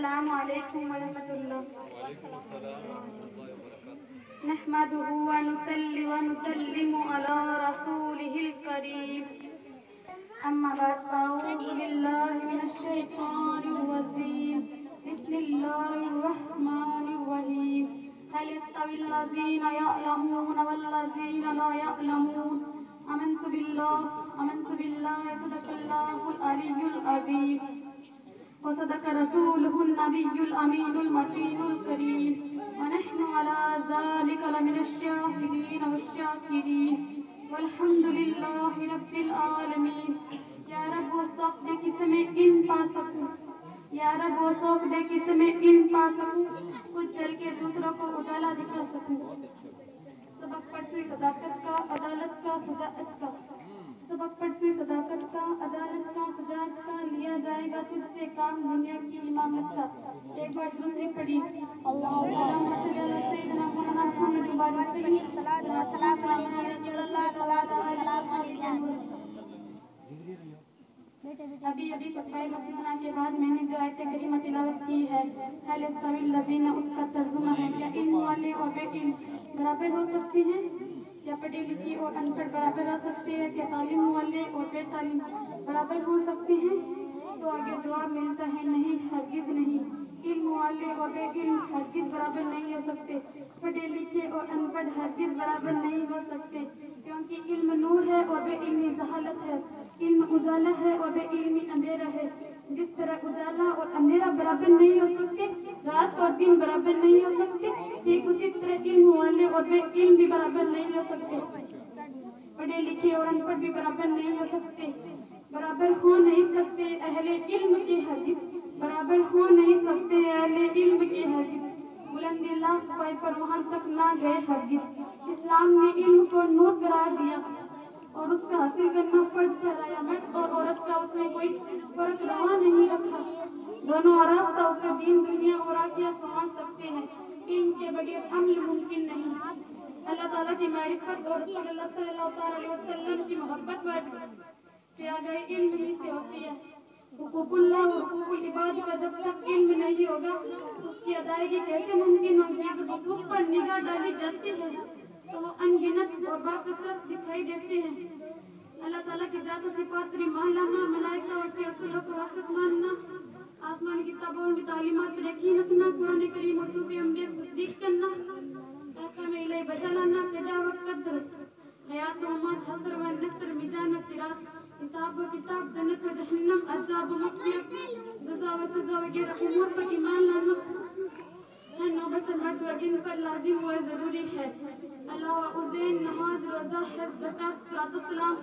السلام علیکم ورحمۃ اللہ. وعلیکم السلام ورحمۃ اللہ وبرکاتہ. نحمده ونصلي ونسلم على رسوله الكريم. أما بعد فأعوذ بالله من الشيطان الرجيم. بسم الله الرحمن الرحيم. هل يستوي الذين يعلمون والذين لا يعلمون. آمنت بالله صدق الله العلي العظيم وصدق رسوله النبي الأمين المكين الكريم ونحن على ذلك لمن الشاهدين والشاكرين والحمد لله رب العالمين. یا رب وہ سوق دے کس میں علم پا سکوں. یا رب وہ سوق دے کس میں علم پا سکوں. کچھ جل کے دوسروں کو اجالا دکھا سکوں. سبق پڑھتی صداقت کا، عدالت کا، شجاعت کا. سبق پڑھتی صداقت کا، عدالت کا، شجاعت کا. لیا جائے گا تجھ سے کام دنیا کی امامت کا. ایک بار دوسری پڑھی. اللہم صلی علی سیدنا مولانا محمد وبارک وسلم. صلاۃ و سلام علیہ رسول اللہ صلی اللہ علیہ وسلم. ابھی فتوی مستثنا کے بعد میں نے جو آیت کریمہ تلاوت کی ہے، هل يستوي الذين، اس کا ترجمہ ہے کیا علم والے اور بے علم برابر ہو سکتے ہیں؟ کیا پڑھی لکھی اور ان پڑھ برابر ہو سکتے ہیں؟ کیا تعلیم والے اور بے تعلیم برابر ہو سکتے ہیں؟ تو آگے جواب ملتا ہے نہیں، ہرگز نہیں. علم والے اور بے علم ہرگز برابر نہیں ہو سکتے. پڑھے لکھے اور ان پڑھ ہرگز برابر نہیں ہو سکتے، کیونکہ علم نور ہے اور بے علمی جہالت ہے. علم اجالا ہے اور بے علمی اندھیرا ہے. جس طرح اجالا اور اندھیرا برابر نہیں ہو سکتے، رات اور دن برابر نہیں ہو سکتے، ٹھیک اسی طرح علم والے اور بے علم بھی برابر نہیں ہو سکتے. پڑھے لکھے اور ان پڑھ بھی برابر نہیں ہو سکتے. برابر ہو نہیں سکتے اہل علم کے ہرگز. برابر ہو نہیں سکتے اہل علم کے ہرگز. بلندی لاکھ پائے پر وہاں تک نہ گئے ہرگز. اسلام نے علم کو نور قرار دیا اور اس کا حاصل کرنا فرض ٹھہرایا. مرد اور عورت کا اس میں کوئی فرق روا نہیں رکھا. دونوں آراستہ اس کا دین، دنیا اور آخرت سمجھ سکتے ہیں. علم کے بغیر عمل ممکن نہیں. اللہ تعالیٰ کی معرفت اور رسول اللہ صلی اللہ علیہ وسلم کی محبت واجب کیا گئے علم ہی سے ہوتی ہے. حقوق اللہ اور حقوق العباد کا جب تک علم نہیں ہوگا اس کی ادائیگی کیسے ممکن ہوگی؟ جب حقوق پر نگاہ ڈالی جاتی ہے تو وہ ان گنت اور باکثرت دکھائی دیتے ہیں. اللہ تعالیٰ کی ذات و صفات پر ایمان لانا، ملائکہ اور اس کے رسولوں کو حقیقت ماننا، آسمانی کتابوں اور تعلیمات پر یقین رکھنا، قرآن کریم اور صحف انبیاء کی تصدیق کرنا، احکام الہی بجا لانا، قضا و قدر، حیات و ممات، حشر و نصر، میزان و صراط، حساب و کتاب، جنت و جہنم، عذاب و مغفرت، جزا و سزا وغیرہ امور پر ایمان لانا ہر نوبت مرد و جن پر لازم و ضروری ہے. اللہ و عزین، نماز، روزہ، حج، زکوٰۃ، صلاۃ السلام،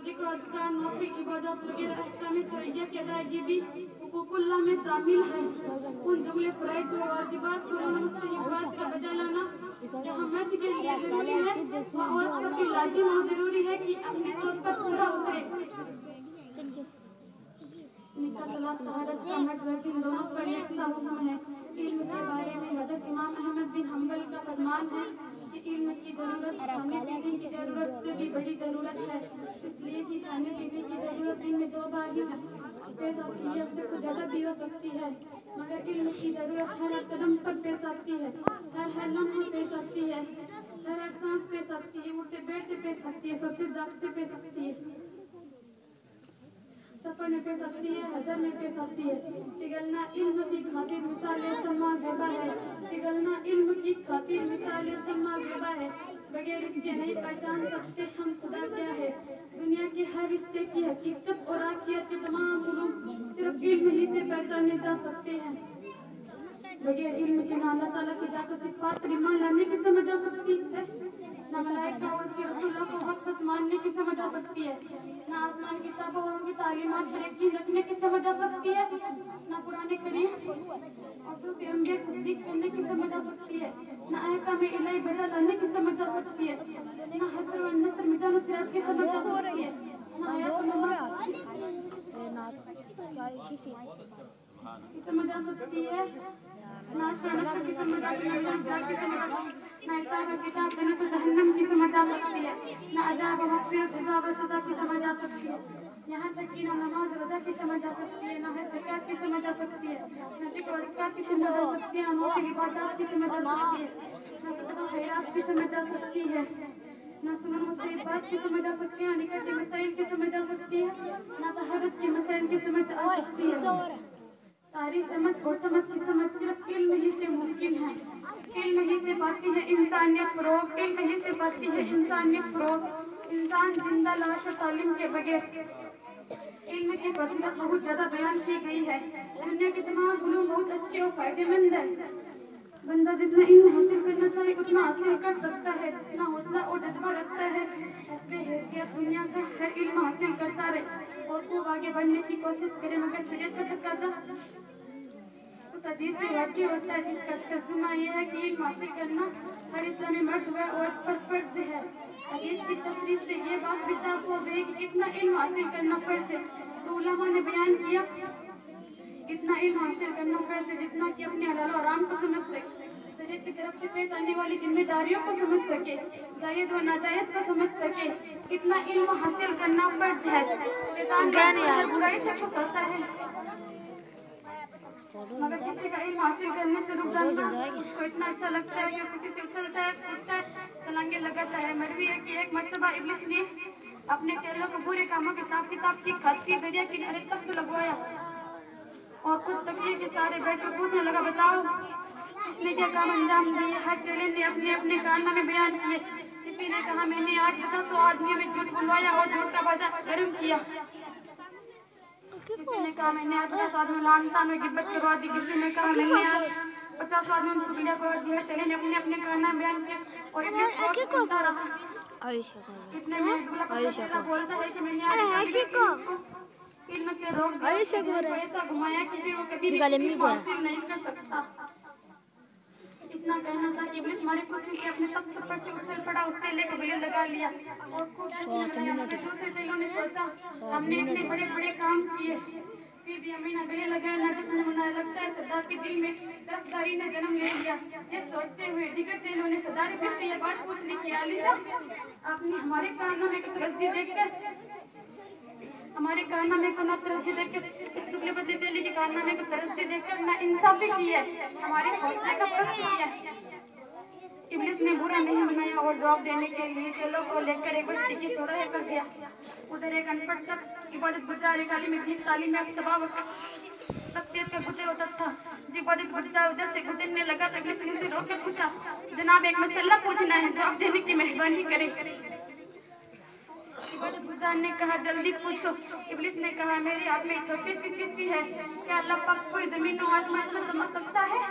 ذکر و اذکار، نوافل عبادات وغیرہ احکام شرعیہ کی ادائیگی بھی حقوق اللہ میں شامل ہے. ان جملے فرائض و واجبات اور مستحبات کا بجا لانا جہاں مرد کے لیے ضروری ہے وہاں عورت پر بھی لازم و ضروری ہے کہ اپنے طور پر پورا اترے. نکاح، طلاق، طہارت کا مرد و زن دونوں پر یکساں حکم ہے. علم کے بارے میں حضرت امام احمد بن حنبل کا فرمان ہے کہ علم کی ضرورت کھانے پینے کی ضرورت سے بھی بڑی ضرورت ہے، اس لیے کہ کھانے پینے کی ضرورت دن میں 2 بار ہی پیش آتی ہے، اس سے کچھ زیادہ بھی ہو سکتی ہے. مگر علم کی ضرورت ہر قدم پر پیش آتی ہے، ہر لمحہ پیش آتی ہے، ہر سانس پیش آتی ہے، اٹھتے بیٹھتے پیش آتی ہے، سوتے جاگتے پیش آتی ہے، سفر میں پیش آتی ہے، حضر میں پیش آتی ہے. پگھلنا علم کی خاطر مثال سما زیبا ہے. پگھلنا علم کی خاطر مثال سما زیبا ہے. بغیر اس کے نہیں پہچان سکتے ہم خدا کیا ہے. دنیا کے ہر رشتے کی حقیقت اور آخرت کے تمام علوم صرف علم ہی سے پہچانے جا سکتے ہیں. بغیر علم کے نہ اللہ تعالیٰ کی ذات و صفات پر ایمان لانے کی سمجھ آ سکتی ہے، نہ ملائکہ اور اس کے رسولوں کو حق سچ ماننے کی سمجھ آ سکتی ہے، نہ آسمان کی کتابوں اور ان کی تعلیمات پر یقین رکھنے کی سمجھ آ سکتی ہے، نہ قرآن کریم اور صحف انبیاء کی تصدیق کرنے کی سمجھ آ سکتی ہے، نہ احکام الہی بجا لانے کی سمجھ آ سکتی ہے، نہ حشر و نصر، میزان و صراط کی سمجھ آ سکتی ہے، نہ حیات و ممات کی سمجھ آ سکتی ہے، نہ شرط کی سمجھ آ سکتی ہے، نہ حساب و کتاب، جنت و جہنم کی سمجھ آ سکتی ہے، نہ عذاب و مغفرت، جزا و سزا کی سمجھ آ سکتی ہے. यहाँ तक कि ना नमाज रोजा की समझ आ सकती है, ना हज ज़कात की समझ आ सकती है, ना ज़िक्र अज़कार की समझ आ सकती है, ना नौफिल इबादत की समझ आ सकती है, ना सदका खैरात की समझ आ सकती है, ना सुन्नत मुस्तहबात की समझ आ सकती है, निकाह के मसाइल की समझ आ सकती है, ना तहर्रुत के मसाइल की समझ आ सकती है। सारी समझ और समझ की समझ सिर्फ इल्म ही से मुमकिन है। इल्म ही से पाती है इंसानियत फरोग, इल्म ही से पाती है इंसानियत फरोग। इंसान जिंदा लाश तालीम के बगैर। इल्म की फजीलत बहुत ज्यादा बयान की गई है। दुनिया के तमाम उलूम बहुत अच्छे और फायदेमंद है। बंदा जितना इल्म हासिल करना चाहे उतना हासिल कर सकता है, जितना हौसला और जज्बा रखता है ऐसे हैसियत दुनिया का हर इल्म हासिल करता रहे और खूब आगे बढ़ने की कोशिश करे, मगर शरीयत का तकाजा उस हदीस से वाजिब होता है जिसका तर्जुमा ये है कि इल्म हासिल करना हर इस्लामी मर्द व औरत पर फर्ज है। हदीस की तफसीर से ये बात भी साफ हो गई कि कितना इल्म हासिल करना फर्ज है। तो उलमा ने बयान किया कितना इल्म हासिल करना फर्ज है, जितना कि अपने हलाल और हराम को समझ सके, शरीयत की तरफ से पेश आने वाली जिम्मेदारियों को समझ सके, जायज व नाजायज को समझ सके, कितना इल्म हासिल करना फर्ज है। शैतान हर बुराई से खुश होता है, मगर किसी का इल्म हासिल करने से रुक जाना उसको इतना अच्छा लगता है कि किसी से उछलता है, कूदता है, छलांगे लगाता है। मरवी है कि एक मर्तबा इब्लिस ने अपने चेलों को बुरे कामों के हिसाब किताब की खासी दरिया किनारे तख्त लगवाया और कुछ तकिए के सारे बैठकर पूछने लगा, बताओ इसने क्या काम अंजाम दिए। हर चेले ने अपने अपने कारनामे में बयान किए। किसी ने कहा मैंने आज 50 आदमियों में झूठ बुलवाया और झूठ का बाजा गर्म किया। किसी ने कहा मैंने आज 50 आदमी लानतान में गिब्बत करवा दी। किसी ने कहा मैंने आज 50 आदमी में चुगलियां करवा दी। हर चेले ने अपने अपने कारनामे बयान किए और इब्लिस सुनता रहा। इतने में चेला बोलता है कि मैंने आज इल्म से रोक दिया, ऐसा घुमाया कि फिर वो कभी भी हासिल नहीं कर सकता। इतना कहना था कि इब्लिस मारे खुशी से अपने तख्त पर से उछल पड़ा, उस चेले को गले लगा लिया और खूब दूसरे चेलों ने सोचा हमने इतने बड़े बड़े काम किए फिर भी हमें ना गले लगाया ना जिसने मनाया। लगता है सरदार के दिल में तरफदारी ने जन्म ले लिया। ये सोचते हुए दिगर चेलों ने सरदार फिर से ये बात पूछ ली कि आली साहब आपने हमारे कारनामे को तरज्जी देखकर हमारे कारनामे को ना तरज्जी देखकर इस दुबले पतले चेले के कारनामे को तरज्जी देखकर ना इंसाफी की है, हमारे हौसले का प्रश्न किया है। इब्लिस ने बुरा नहीं मनाया और जवाब देने के लिए चेलों को लेकर एक बस्ती के चौराहे पर गया। उधर एक अनपढ़ शख्स इबादत गुजार एक आलिम दीन तालीम याफ्ता शख्सियत का गुजर होता था। जब इबादत गुजार उधर से गुजरने लगा तो इब्लिस ने उसे रोककर पूछा, जनाब एक मसला पूछना है, जवाब देने की मेहरबानी करें। इबादत गुजार ने कहा जल्दी पूछो। इब्लिस ने कहा मेरी हाथ में छोटी सी शीशी है, क्या अल्लाह पाक पूरी जमीन को आसमान में समझ सकता है।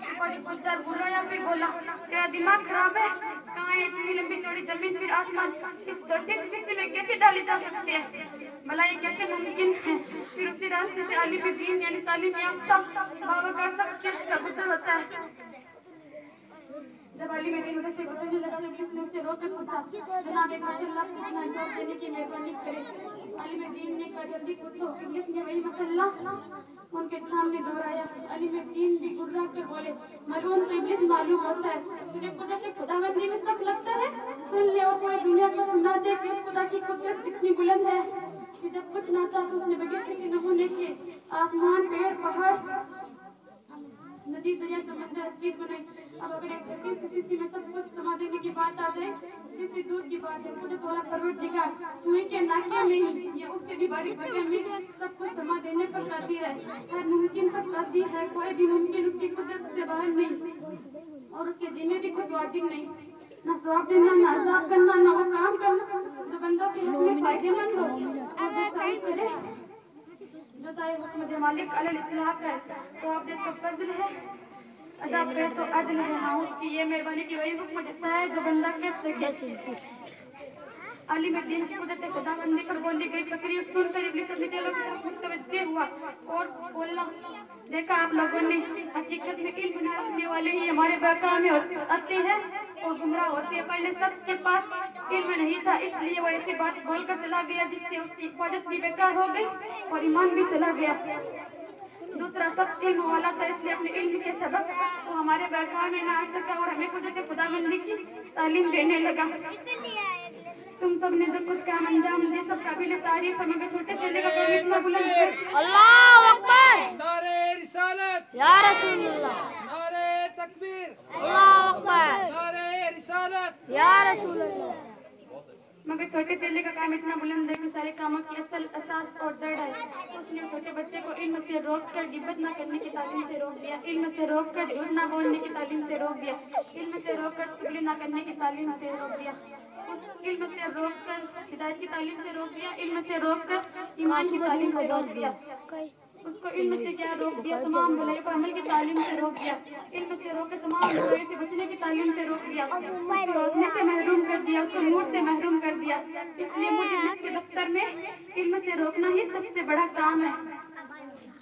इबादत गुजार बुलाया फिर बोला तेरा दिमाग खराब है, कहाँ है इतनी लंबी चौड़ी जमीन फिर आसमान इस छोटी सी शीशी में कैसे डाली जा सकती है, भला ये कैसे मुमकिन है। फिर उसी रास्ते से आलिम दीन यानी तालीम याफ्ता बावकार शख्सियत का गुजर होता है। जब आलिम दीन उधर से गुजरने लगा तो इब्लिस ने उससे रोककर पूछा, जनाब एक मसला पूछना है, जवाब देने की मेहरबानी करें। आलिम दीन ने कहा जल्दी पूछो। इब्लिस ने वही मसला उनके सामने दोहराया। आलिम दीन भी गुर्रा के बोले, मालूम तो इब्लिस मालूम होता है, तुझे खुदा की खुदाबंदी में शक लगता है। सुन ले और पूरी दुनिया को सुना दे कि उस खुदा की कुदरत इतनी बुलंद है कि जब कुछ ना था तो उसने बगैर किसी नमूने के आसमान पेड़ पहाड़ नदी दरिया समंदर हर चीज बनाई। अब अगर एक छोटी सी शीशी में सब कुछ समा देने की बात आ जाए, शीशी दूर की बात है, मुझे थोड़ा परवरदिगार सुई के नाके में ही या उससे भी बारीक जगह में सब कुछ समा देने पर कादिर है, हर मुमकिन पर कादिर है। कोई भी मुमकिन उसकी कुदरत से बाहर नहीं और उसके जिम्मे भी कुछ वाजिब नहीं, ना सवाब देना ना अज़ाब करना, ना वो काम करना जो बंदों के लिए फायदेमंद हो करे, जो चाहे हुक्म दे मालिक अलल इत्लाक है। तो आप दे तो फजल है, अजाब करे तो अदल है। हाँ उसकी ये मेहरबानी की वही हुक्म देता है जो बंदा कर सके। आलिम दीन की कुदरत खुदाबंदी पर बोली गई तकरीर सुनकर इब्लिस अपने चेलों की तरफ मुतवज्जे हुआ और बोला, देखा आप लोगों ने, हकीकत में इल्म न रखने वाले ही हमारे बहकावे में आते हैं और गुमराह होते हैं। पहले शख्स के पास इल्म नहीं था इसलिए वो ऐसी बात बोलकर चला गया जिससे उसकी इबादत भी बेकार हो गई और ईमान भी चला गया। दूसरा शख्स इल्म वाला था इसलिए अपने इल्म के सबक वो हमारे बहकावे में न आ सका और हमें कुदरत खुदाबंदी की तालीम देने लगा। तुम सब ने जो कुछ काम अंजाम दिया सब काबिल तारीफ है, मगर छोटे चेले का काम इतना बुलंद है। अल्लाह अकबर, नारे रिसालत, या रसूलुल्लाह, नारे तकबीर, अल्लाह अकबर, नारे रिसालत, या रसूलुल्लाह। मगर छोटे चेले का काम इतना बुलंद है कि सारे कामों की असल असास और जड़ है। उसने छोटे बच्चे को इल्म से रोक कर गिबत ना करने की तालीम से रोक दिया, इल्म से रोक कर झूठ ना बोलने की तालीम से रोक दिया, इल्म से रोक कर चुगली ना करने की तालीम से रोक दिया, उस इल्म से रोक कर हिदायत की तालीम से रोक दिया, इल्म से रोक कर ईमान की तालीम से रोक दिया। उसको इल्म से क्या रोक दिया? तमाम भलाई पर अमल की तालीम से रोक दिया, इल्म से रोक कर तमाम बुराई से बचने की तालीम से रोक दिया, उसको रोशनी से महरूम कर दिया, उसको नूर से महरूम कर दिया। इसलिए मुझे के दफ्तर में इल्म से रोकना ही सबसे बड़ा काम है।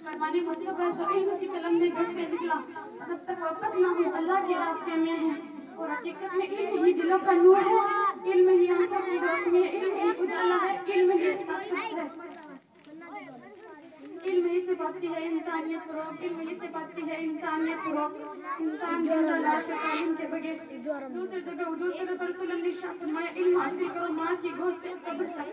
फरमाने मतलब है जो इल्म की कलम में घर से निकला जब तक वापस ना हो अल्लाह के रास्ते में है, और हकीकत में इल्म ही दिलों का नूर है, इल्म ही आंखों की रोशनी है, इल्म ही उजाला है, इल्म ही ताकत है। इल्म ही सिखाती है इंसानियत फरोग, इल्म ही सिखाती है इंसानियत फरोग। इंसान जिंदा लाश है तालीम के बगैर। दूसरी जगह हुजूर सल्लल्लाहु अलैहि वसल्लम ने इरशाद फरमाया, इल्म हासिल करो माँ की गोद से कब्र तक।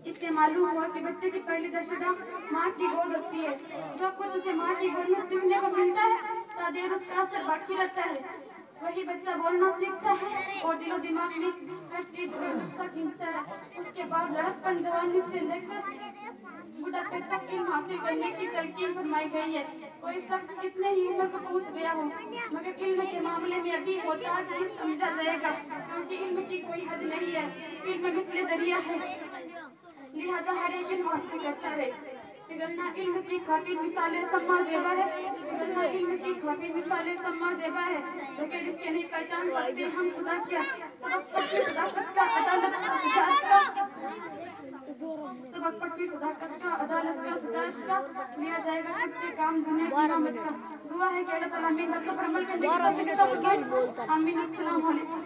इससे मालूम हुआ कि बच्चे की पहली दशा माँ की गोद होती है। जो कुछ उसे माँ की गोद में सीखने को मिलता है तादेर उसका असर बाकी रहता है। वही बच्चा बोलना सीखता है और दिलो दिमाग में हर चीज का नुस्खा खींचता है। उसके बाद लड़कपन जवानी से लेकर बुढ़ापे तक इल्म हासिल करने की तलकीन फरमाई गई है। कोई शख्स कितने ही उम्र को पहुंच गया हो, मगर इल्म के मामले में अभी मोहताज ही समझा जाएगा, क्योंकि इल्म की कोई हद नहीं है। इल्म मिसले दरिया है, लिहाजा हर एक इल्म हासिल करता रहे। बिगड़ना इल्म की खातिर मिसालें सम्मा देवा है, बिगड़ना इल्म की खातिर मिसालें सम्मा देवा है। लेकिन जिसके नहीं पहचान सकते हम खुदा क्या, सबक पर फिर सदाकत का, अदालत का, सुजात का, सबक पर फिर सदाकत का, अदालत का, सुजात का लिया जाएगा। किसके काम दुनिया की आमद का। दुआ है कि अल्लाह ताला हमें हक पर अमल करने की तौफीक अता फरमाए। आमीन। अस्सलाम वालेकुम।